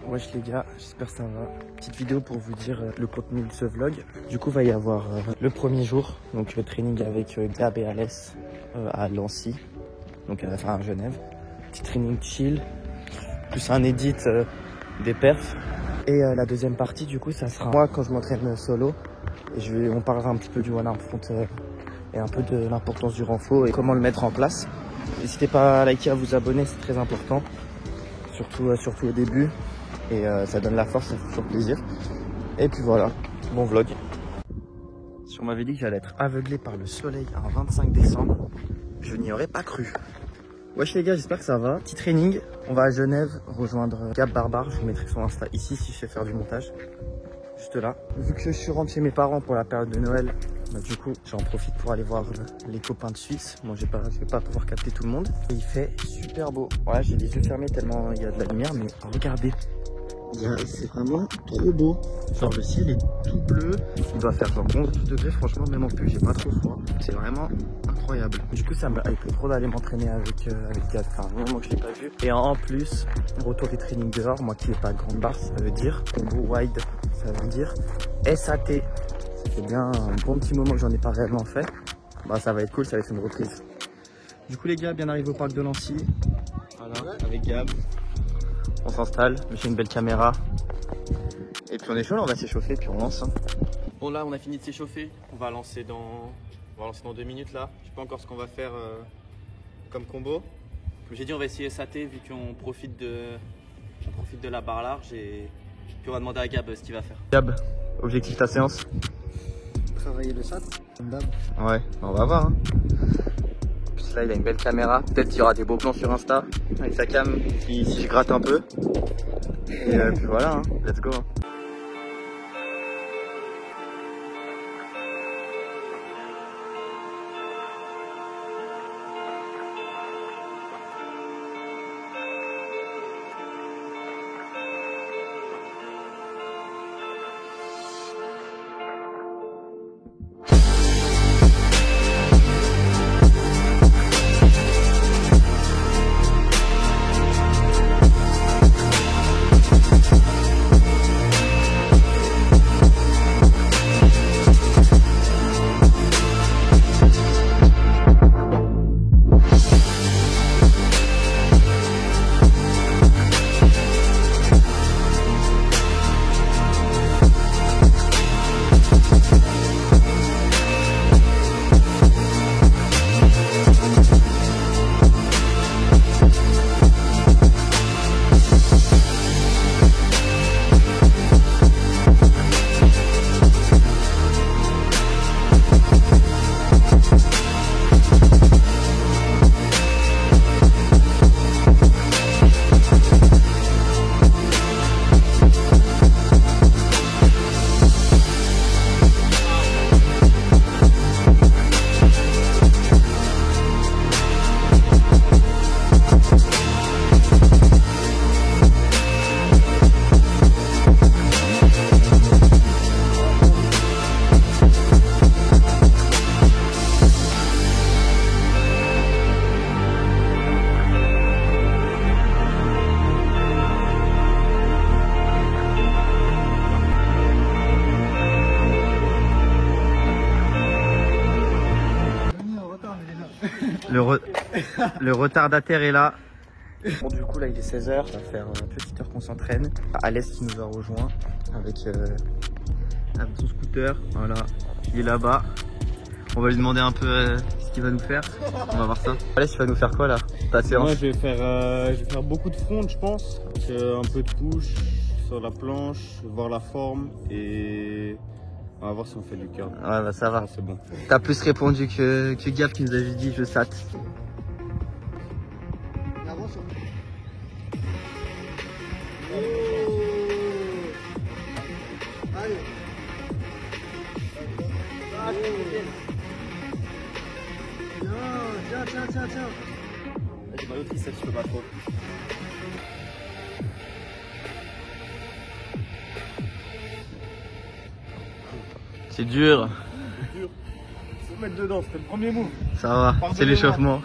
Wesh les gars, j'espère que ça va. Petite vidéo pour vous dire le contenu de ce vlog. Du coup, va y avoir le premier jour, donc le training avec Gab et Alès à Lancy, donc à Genève. Petit training chill, plus un edit des perfs. Et la deuxième partie, du coup, ça sera moi quand je m'entraîne solo. Et on parlera un petit peu du one arm front et un peu de l'importance du renfort et comment le mettre en place. N'hésitez pas à liker, à vous abonner, c'est très important. Surtout au début. Et ça donne la force, ça fait toujours plaisir. Et puis voilà, bon vlog. Si on m'avait dit que j'allais être aveuglé par le soleil un 25 décembre, je n'y aurais pas cru. Wesh les gars, j'espère que ça va. Petit training, on va à Genève rejoindre Gab Barbare. Je vous mettrai son Insta ici si je sais faire du montage. Juste là. Vu que je suis rentré chez mes parents pour la période de Noël, bah, du coup j'en profite pour aller voir les copains de Suisse. Moi je vais pas pouvoir capter tout le monde. Et il fait super beau. Voilà, j'ai les yeux fermés tellement il y a de la lumière, mais regardez. C'est vraiment trop beau. Genre le ciel est tout bleu. Il doit faire genre 11 degrés, franchement même en plus j'ai pas trop froid. C'est vraiment incroyable. Du coup ça me hype trop d'aller m'entraîner avec Gab. Enfin un moment que je l'ai pas vu. Et en plus, retour des trainings dehors. Moi qui n'ai pas de grande barre, ça veut dire combo wide, ça veut dire SAT. Ça fait bien un bon petit moment que j'en ai pas réellement fait. Bah ça va être cool, ça va être une reprise. Du coup les gars, bien arrivé au parc de Lancy. Voilà, avec Gab. On s'installe, j'ai une belle caméra. Et puis on est chaud, là, on va s'échauffer, puis on lance. Hein. Bon là, on a fini de s'échauffer. On va lancer dans 2 minutes là. Je sais pas encore ce qu'on va faire comme combo. Comme j'ai dit, on va essayer SAT vu qu'on profite de la barre large et puis on va demander à Gab ce qu'il va faire. Gab, objectif ta séance? Travailler le SAT, comme d'hab. Ouais, on va voir. Hein. Là il a une belle caméra, peut-être qu'il y aura des beaux plans sur Insta avec sa cam si je gratte un peu. Et puis voilà, hein. Let's go. Le retardataire est là. Bon, du coup là il est 16h, ça va faire une petite heure qu'on s'entraîne. Alès qui nous a rejoint avec son scooter. Voilà, il est là-bas. On va lui demander un peu ce qu'il va nous faire. On va voir ça. Alès, tu vas nous faire quoi là, ta séance? Moi je vais faire beaucoup de front je pense. Un peu de push sur la planche, voir la forme et on va voir si on fait du curl. Ouais bah ça va. C'est bon. T'as plus répondu que Gab qui nous avait dit je SAT. Tiens. J'ai mal au triceps, je peux pas trop. C'est dur. C'est dur. Se mettre dedans, c'était le premier mot. Ça va, c'est l'échauffement.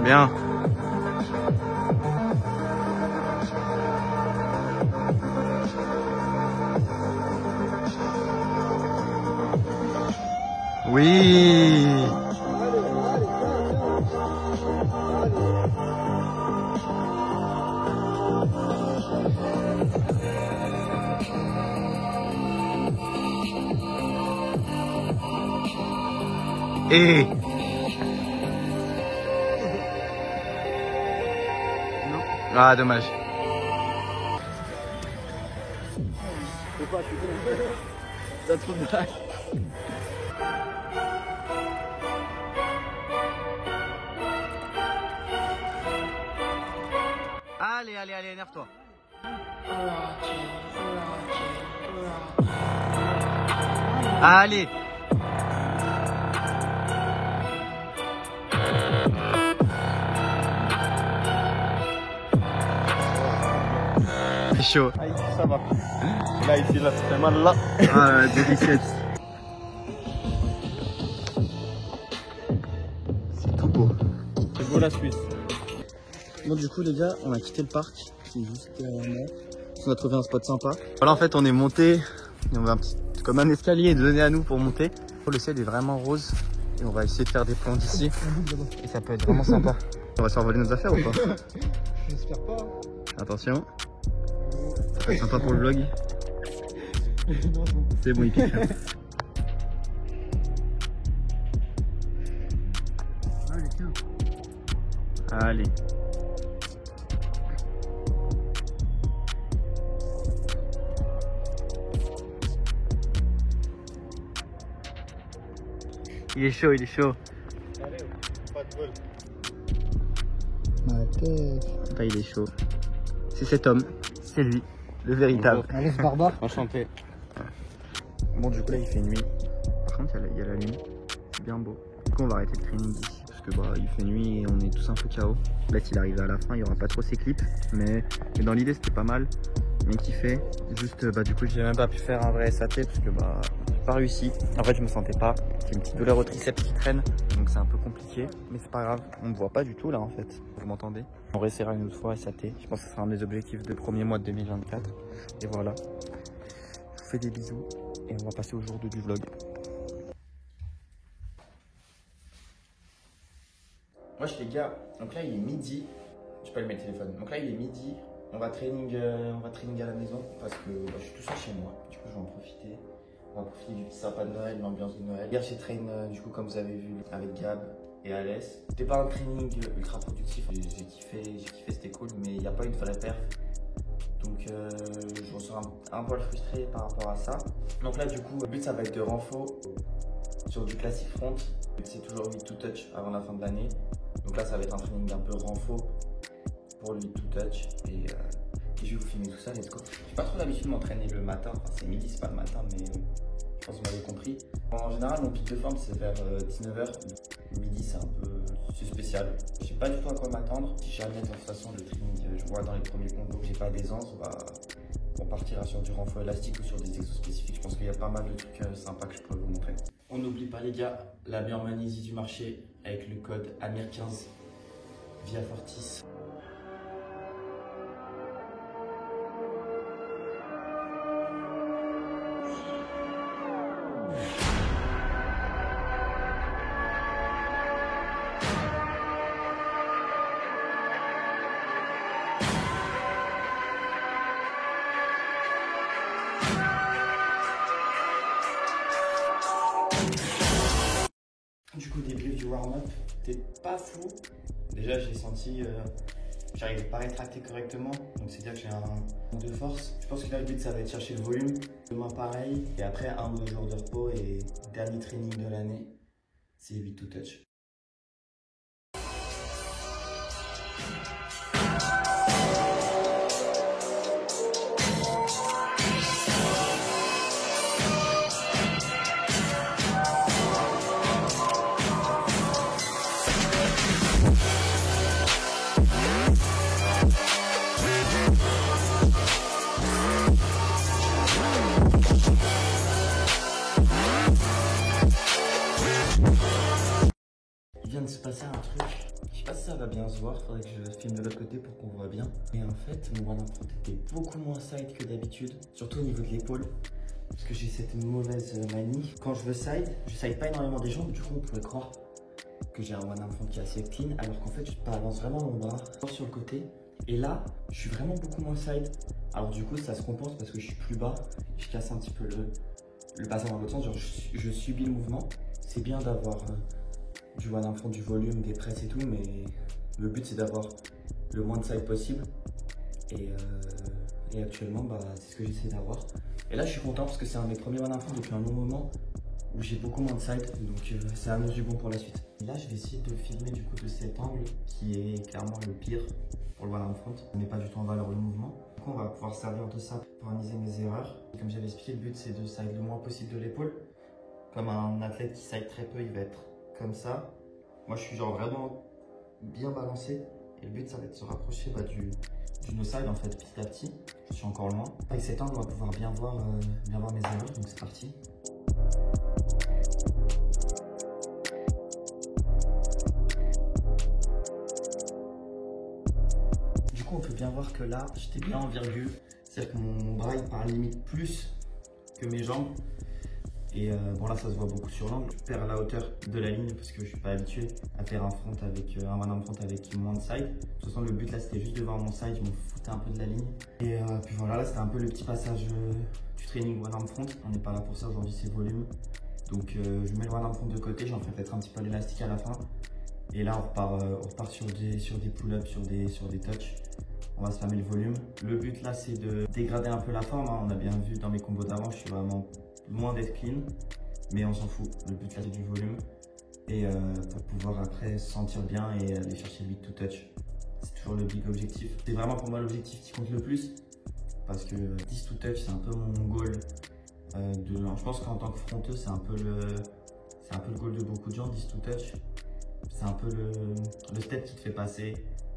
Bien. Oui. Et ah, dommage. T'as trop de blagues. Allez, allez, allez, énerve-toi. Allez. C'est chaud. Ah, ici, ça va. Là, ici, là, ça fait mal là. Ah, délicieuse. C'est tout beau. C'est beau la Suisse. Bon, du coup, les gars, on a quitté le parc. C'est juste on a trouvé un spot sympa. Voilà, en fait, on est monté. Et on va comme un escalier donné à nous pour monter. Le ciel est vraiment rose. Et on va essayer de faire des plans d'ici. Et ça peut être vraiment sympa. On va se faire voler nos affaires ou pas? J'espère pas. Attention. Ça peut être sympa pour le vlog. C'est bon, il pique. Allez, tiens. Allez. Il est chaud, il est chaud. Allez, pas de vol. Ma tête. Bah, il est chaud. C'est cet homme, c'est lui, le véritable. Allez, ce barbare. Enchanté. Bon, du coup, là, il fait nuit. Par contre, il y a la lune. C'est bien beau. Du coup, on va arrêter le training ici parce que bah, il fait nuit et on est tous un peu KO. Là, s'il arrive à la fin, il n'y aura pas trop ces clips. Mais dans l'idée, c'était pas mal. Bien kiffé. Juste, bah, du coup, j'ai même pas pu faire un vrai SAT parce que bah, j'ai pas réussi. En fait, je me sentais pas. J'ai une petite douleur au triceps qui traîne. Donc, c'est un peu compliqué. Mais c'est pas grave. On me voit pas du tout là, en fait. Vous m'entendez? On réessayera une autre fois SAT. Je pense que ce sera un des objectifs de premier mois de 2024. Et voilà. Je vous fais des bisous. Et on va passer au jour 2 du vlog. Wesh les gars, donc là il est midi. Je peux allumer le téléphone. Donc là il est midi. On va training à la maison parce que bah, je suis tout seul chez moi. Du coup je vais en profiter. On va profiter du petit sapin de Noël, l'ambiance de Noël. Hier j'ai train du coup comme vous avez vu avec Gab et Alès. C'était pas un training ultra productif. J'ai kiffé, c'était cool, mais il n'y a pas une vraie perf. Donc je ressens un poil frustré par rapport à ça. Donc là du coup le but ça va être de renfo sur du classic front. C'est toujours 8 to touch avant la fin de l'année. Donc là ça va être un training un peu renfo pour le 8 to touch. Et je vais vous filmer tout ça, let's go. J'ai pas trop l'habitude de m'entraîner le matin. Enfin c'est midi, c'est pas le matin, mais je pense que vous m'avez compris. En général mon pic de forme c'est vers 19h. Midi c'est un peu spécial. Je sais pas du tout à quoi m'attendre. Si jamais de toute façon le training, je vois dans les premiers combos que j'ai pas d'aisance, on partira sur du renfort élastique ou sur des exos spécifiques. Je pense qu'il y a pas mal de trucs sympas que je pourrais vous montrer. On n'oublie pas les gars, la meilleure magnésie du marché avec le code AMIR15 via Fortis. Du coup, débrief du warm-up, t'es pas fou. Déjà, j'ai senti, j'arrive pas à rétracter correctement, donc c'est-à-dire que j'ai un manque de force. Je pense que là, le but, ça va être chercher le volume. Demain, pareil, et après, 1 ou 2 jours de repos et dernier training de l'année, c'est 8 to touch. Il vient de se passer un truc, je sais pas si ça va bien se voir, faudrait que je filme de l'autre côté pour qu'on voit bien. Et en fait, mon one arm front était beaucoup moins side que d'habitude, surtout au niveau de l'épaule. Parce que j'ai cette mauvaise manie. Quand je side pas énormément des jambes, du coup on pourrait croire que j'ai un one arm front qui est assez clean, alors qu'en fait je balance vraiment mon bras sur le côté. Et là, je suis vraiment beaucoup moins side. Alors du coup ça se compense parce que je suis plus bas, je casse un petit peu le bassin dans l'autre sens, genre je subis le mouvement. C'est bien d'avoir du one arm front, du volume, des presses et tout, mais le but c'est d'avoir le moins de side possible. Et actuellement, c'est ce que j'essaie d'avoir. Et là, je suis content parce que c'est un de mes premiers one arm front depuis un long moment où j'ai beaucoup moins de side, donc ça annonce du bon pour la suite. Et là, je vais essayer de filmer du coup de cet angle qui est clairement le pire pour le one arm front. On met pas du tout en valeur le mouvement. Du coup, on va pouvoir servir de ça pour analyser mes erreurs. Et comme j'avais expliqué, le but c'est de side le moins possible de l'épaule. Comme un athlète qui side très peu, il va être comme ça. Moi, je suis genre vraiment bien balancé. Et le but, ça va être de se rapprocher du no side en fait, petit à petit. Je suis encore loin. Avec cet angle, on va pouvoir bien voir mes erreurs. Donc c'est parti. Du coup, on peut bien voir que là, j'étais bien en virgule. C'est-à-dire que mon bras, il part limite plus que mes jambes. Et bon là ça se voit beaucoup sur l'angle, je perds la hauteur de la ligne parce que je suis pas habitué à faire un front avec un one arm front avec moins de side. De toute façon le but là c'était juste de voir mon side, je me foutais un peu de la ligne. Et puis voilà, là c'était un peu le petit passage du training one arm front. On n'est pas là pour ça aujourd'hui, c'est volume. Donc je mets le one arm front de côté, j'en fais peut-être un petit peu l'élastique à la fin. Et là on repart sur des pull-ups, sur des touches. On va spammer le volume. Le but là c'est de dégrader un peu la forme, hein. On a bien vu dans mes combos d'avant, je suis vraiment loin d'être clean, mais on s'en fout. Le but là c'est du volume et pour pouvoir après se sentir bien et aller chercher le big to touch. C'est toujours le big objectif. C'est vraiment pour moi l'objectif qui compte le plus parce que 10 to touch c'est un peu mon goal. Je pense qu'en tant que fronteux c'est un peu le goal de beaucoup de gens. 10 to touch c'est un peu le step qui te fait passer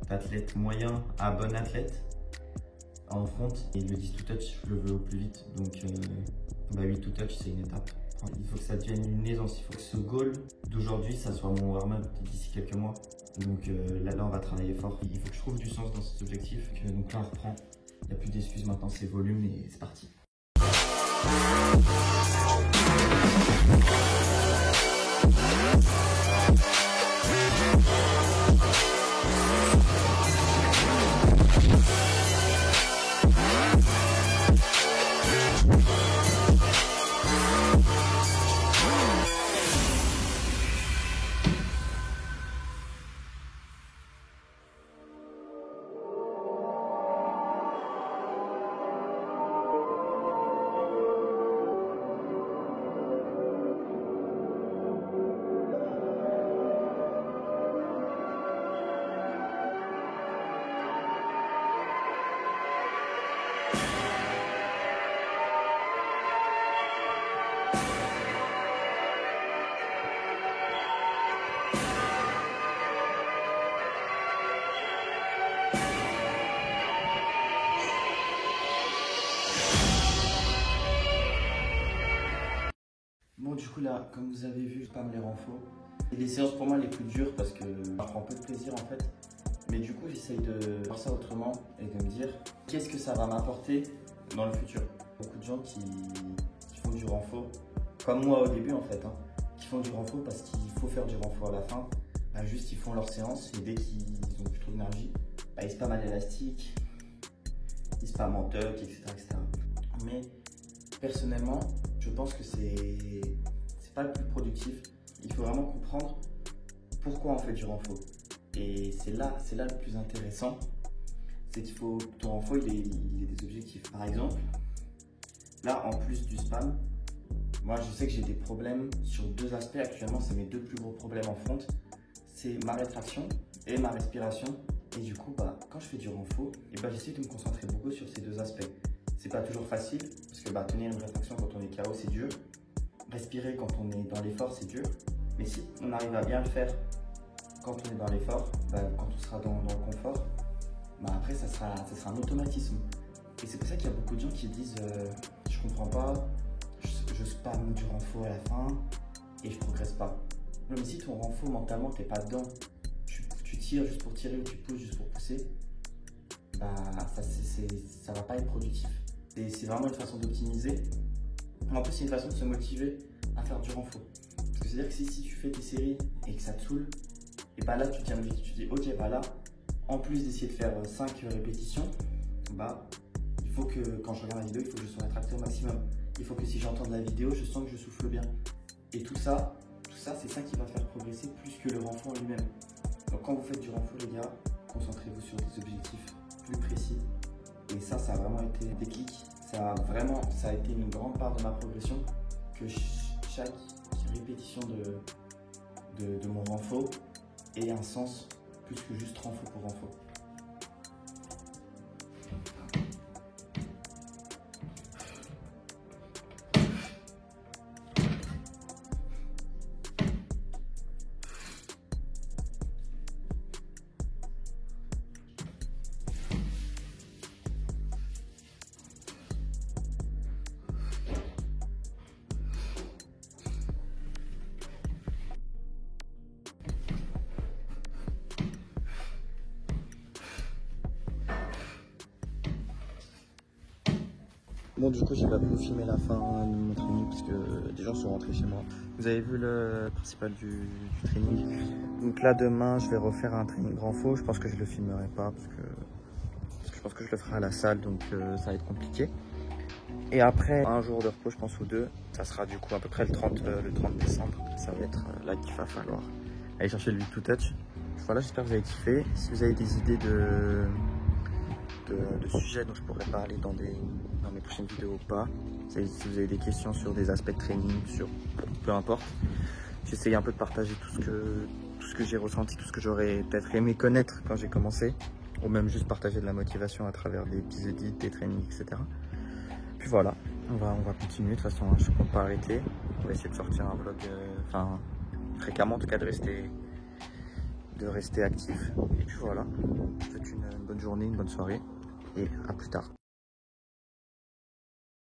d'athlète moyen à bon athlète en front, et le 10 to touch je le veux au plus vite, donc 8 to touch c'est une étape. Il faut que ça devienne une aisance, il faut que ce goal d'aujourd'hui ça soit mon warm-up d'ici quelques mois, donc là on va travailler fort. Il faut que je trouve du sens dans cet objectif, donc là on reprend, il n'y a plus d'excuses maintenant, c'est volume et c'est parti. Bon, du coup là, comme vous avez vu, je spam les renfos. C'est des séances pour moi les plus dures parce que ça prend peu de plaisir en fait. Mais du coup, j'essaye de voir ça autrement et de me dire qu'est-ce que ça va m'apporter dans le futur. Beaucoup de gens qui font du renfo, comme moi au début en fait, hein, qui font du renfo parce qu'il faut faire du renfo à la fin. Juste ils font leur séance et dès qu'ils ont plus trop d'énergie, ils spamment à l'élastique, ils spamment en tuck, etc., etc. Mais personnellement, je pense que c'est pas le plus productif. Il faut vraiment comprendre pourquoi on fait du renfo. Et c'est là le plus intéressant. C'est qu'il faut, ton renfo, il ait des objectifs. Par exemple, là, en plus du spam, moi, je sais que j'ai des problèmes sur deux aspects. Actuellement, c'est mes deux plus gros problèmes en front. C'est ma rétraction et ma respiration. Et du coup, quand je fais du renfo, j'essaie de me concentrer beaucoup sur ces deux aspects. C'est pas toujours facile, parce que tenir une rétraction quand on est KO, c'est dur. Respirer quand on est dans l'effort, c'est dur. Mais si on arrive à bien le faire quand on est dans l'effort, quand on sera dans le confort, après ça sera un automatisme. Et c'est pour ça qu'il y a beaucoup de gens qui disent je comprends pas, je spamme du renfo à la fin et je progresse pas. Non, mais si ton renfo mentalement t'es pas dedans, tu tu tires juste pour tirer ou tu pousses juste pour pousser, bah, ça va pas être productif. C'est vraiment une façon d'optimiser. En plus, c'est une façon de se motiver à faire du renfort. Parce que c'est-à-dire que si tu fais tes séries et que ça te saoule, et bah là, tu tiens le but. Tu dis, ok, bah là, en plus d'essayer de faire 5 répétitions, bah, il faut que quand je regarde la vidéo, il faut que je sois rétracté au maximum. Il faut que si j'entends la vidéo, je sens que je souffle bien. Et tout ça, c'est ça qui va faire progresser plus que le renfort lui-même. Donc quand vous faites du renfort, les gars, concentrez-vous sur des objectifs plus précis. Et ça a vraiment été un déclic. Ça a été une grande part de ma progression, que chaque répétition de mon renfort ait un sens plus que juste renfort pour renfort. Bon, du coup, j'ai pas pu filmer la fin de mon training parce que des gens sont rentrés chez moi. Vous avez vu le principal du training. Donc là, demain, je vais refaire un training renfort. Je pense que je le filmerai pas parce que je pense que je le ferai à la salle, donc ça va être compliqué. Et après, un jour de repos, je pense, ou deux, ça sera du coup à peu près le 30 décembre. Ça va être là qu'il va falloir aller chercher le Big to Touch. Voilà, j'espère que vous avez kiffé. Si vous avez des idées de sujets dont je pourrais parler dans mes prochaines vidéos ou pas, si vous avez des questions sur des aspects de training, sur peu importe, j'essaye un peu de partager tout ce que j'ai ressenti, tout ce que j'aurais peut-être aimé connaître quand j'ai commencé, ou même juste partager de la motivation à travers des petits edits, des trainings, etc. Puis voilà, on va continuer. De toute façon, je ne compte pas arrêter. On va essayer de sortir un vlog, fréquemment en tout cas, de rester actif. Et puis voilà, je vous souhaite une bonne journée, une bonne soirée et à plus tard.